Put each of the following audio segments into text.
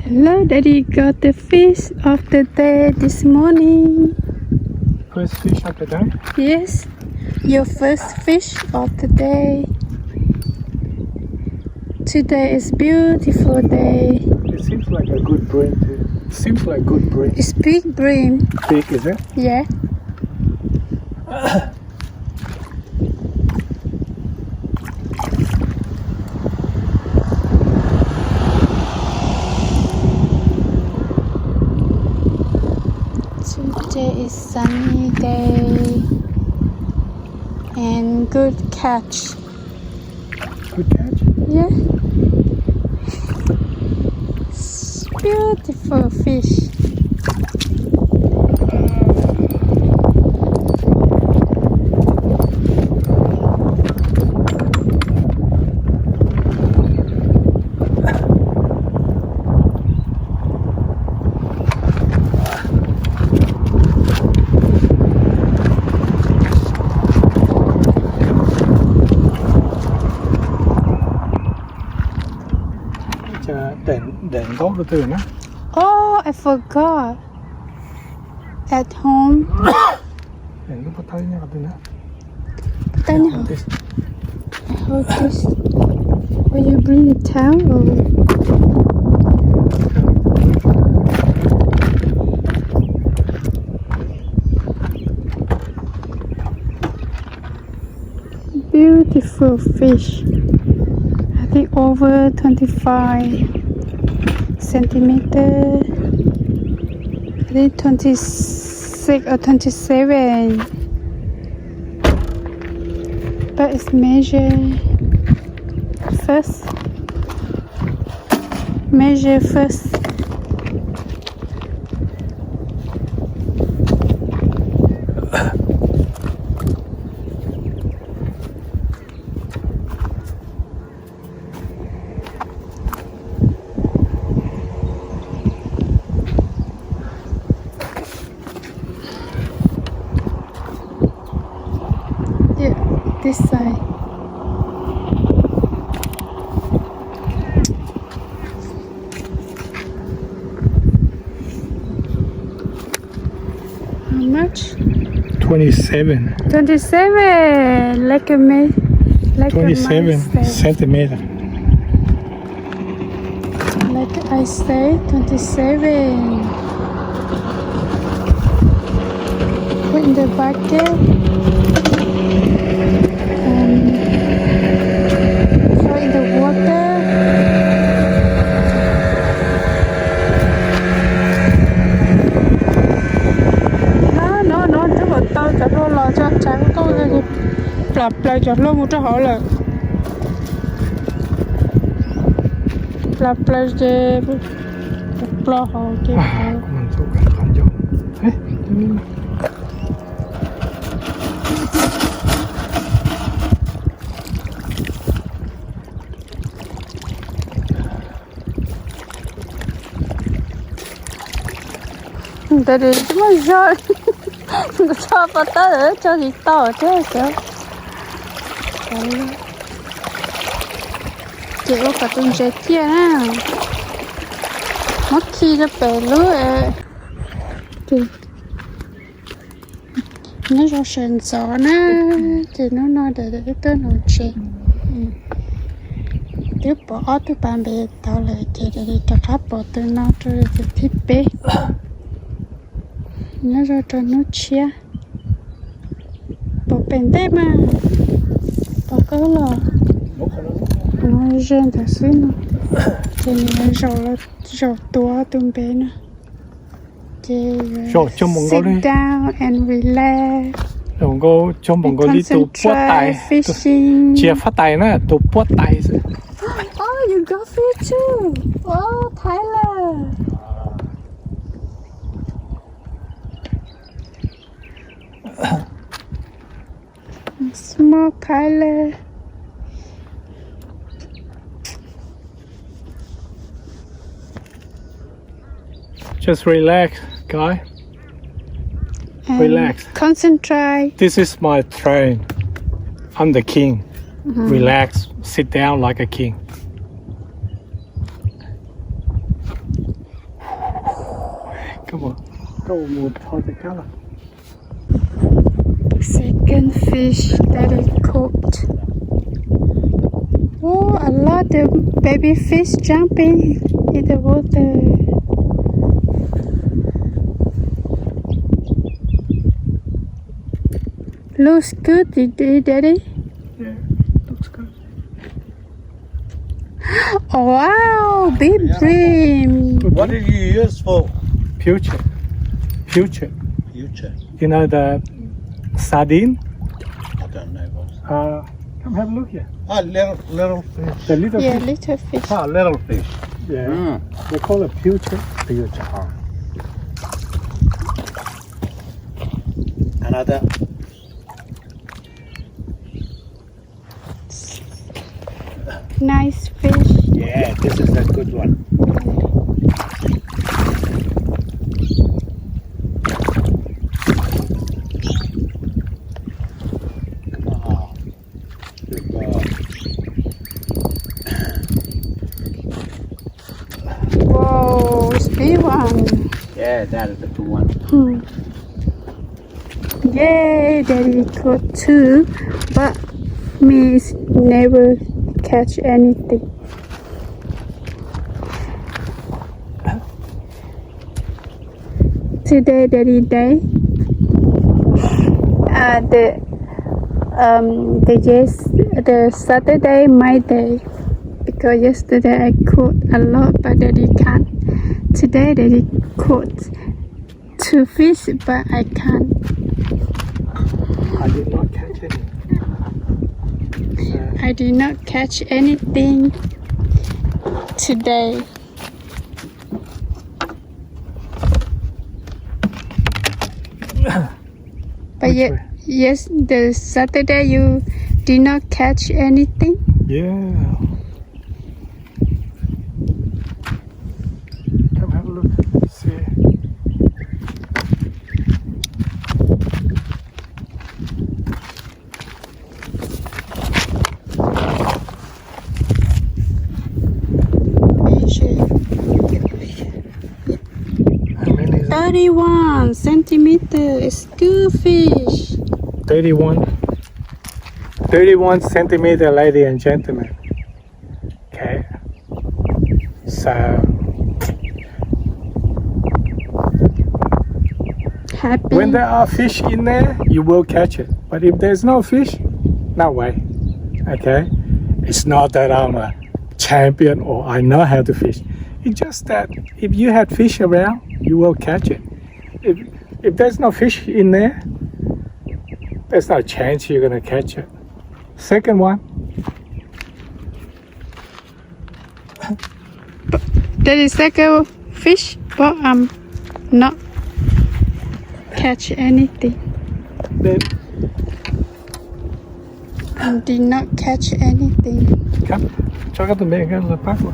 Hello, Daddy got the fish of the day this morning. First fish of the day? Yes, your first fish of the day. Today is beautiful day. It seems like a good bream too. Seems like good bream. It's big bream. Big, is it? Yeah. Today is sunny day and good catch. Good catch? Yeah. It's beautiful fish. Đèn tốt từ từ nữa. Oh, I forgot. At home. Đèn có tay nha từ nữa. Tay nha. I hold this. Will you bring the towel or? Beautiful fish. I think over 25 centimeter. I think 26 or 27. But it's measured first. Measure first. This side. How much? 27. 27. Like a me. Like 27 centimeter. Like I say, 27. Put in the bucket. Throw in the water. No, chứ mà tao chặt lô lò cho trái của tôi thì lặp lại chặt lô một cho họ là lặp lại để lò họ chứ. 그만 쏘고 간죠. 에? Tại vì chúng nó rơi. Cho vào tới cho gì to thế kìa. Chị có cả tuần trẻ kia á. Mất khi cho bể lưới. Chị nó cho sền gió nè. Chị nó nói để tới nồi chị. Tiếp bỏ từ bàn bề tao lại chị để cho khắp bỏ từ nó cho thiết bế. Nó ra cho nó chia bỏ bền tép mà bỏ cơ là nó rên thật xí nó thì mình rau tua tùm bế nó thì sit down and relax Đừng có cho bọn cô đi tụ bốt tay chia phát tay nữa tụ bốt tay. Oh, you got fish too. Oh, Tyler. Small Tyler. Just relax, guy. Relax. Concentrate. This is my train. I'm the king. Relax. Sit down like a king. Come on. Go một thôi thì cá là. Second fish that is cooked. Oh, a lot of baby fish jumping in the water. Looks good, Daddy. Yeah, looks good. Oh, wow, big bream. What did you use for? Future. Future. You know the sardine? I don't know what. Come have a look here. Oh, little fish. The little Yeah, fish. little fish. Oh, little fish. Yeah. They call it future. Future. Oh. Another. Nice fish. Yeah, this is a good one. Oh, good boy. Whoa, it's big one. Yeah, that is a good one. Yay, Daddy caught two, but me never catch anything. Today, Daddy day. The Saturday my day, because yesterday I caught a lot, but Daddy can't. Today Daddy caught two fish, but I can't. I did not catch any. I did not catch anything today. But yes, the Saturday you did not catch anything. Yeah. Come have a look. See. How many is it? 31 centimeter. It's good fish. 31 centimeter, ladies and gentlemen. Okay. So Happy. when there are fish in there, you will catch it. But if there's no fish, no way. Okay? It's not that I'm a champion or I know how to fish. It's just that if you had fish around, you will catch it. If there's no fish in there, there's no chance you're gonna catch it. Second one. That is second fish, but not catch anything. Then I did not catch anything. come, cho các tụi mình cái là phát luôn.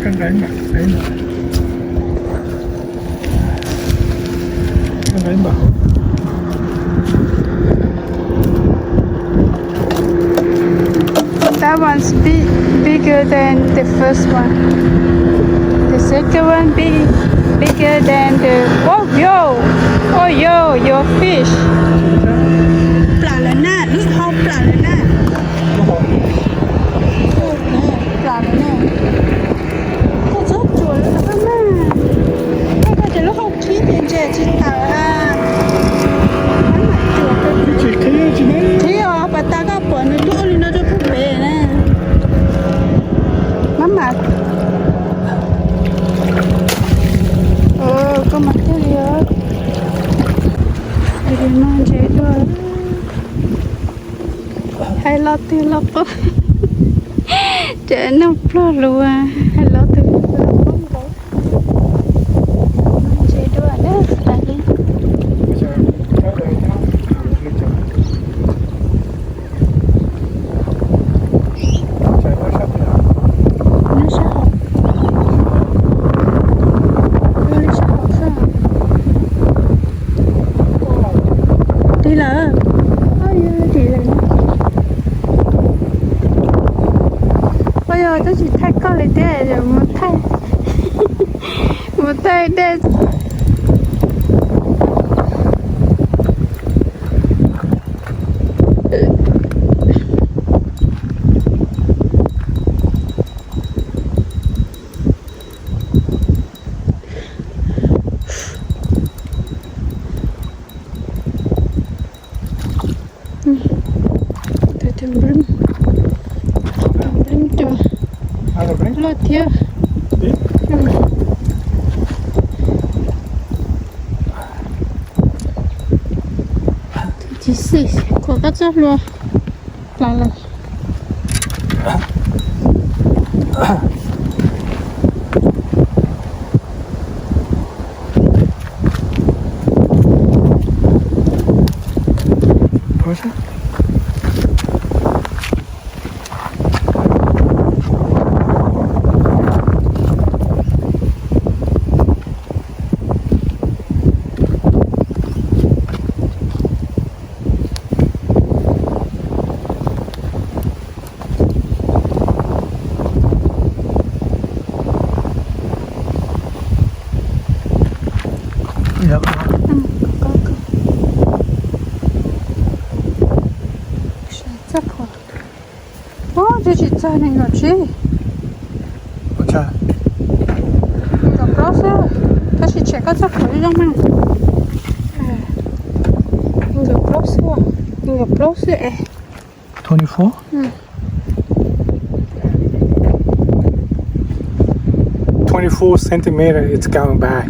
Cái đánh mà, đánh mà. Cái đánh bảo. That one's bigger than the first one. The second one bigger than the. Oh yo, your fish. Pla là nè, nước hông pla là nè. Pla là nè. Cái rốt chuột là các mà. Cái cái lúc không khí tiền trẻ trên tàu à. Hắn lại chuột cái. Chị kia chị đấy. Thế à, bà ta có bỏ nó đũa lên nó cho phút bể nè. Mama. Có mặt thế gì hết. Để nó chế thôi. Hay lo tư lo bó. Chế nó bó luôn à. Hay lo tư lo bó. Nó chế đua đó. Tại đi. Nó sẽ học. Nó sẽ học sao? Đi là. Đi là. giờ tôi chỉ thay con lấy để rồi một thay một tay để lót thiệt chỉ xì của các chất luôn là Dạ.这是在那个去， Okay. 那个 browser， 它是这个在可以让吗？那个 browser， 那个 browser 哎。 24? 24 centimeter, it's going back.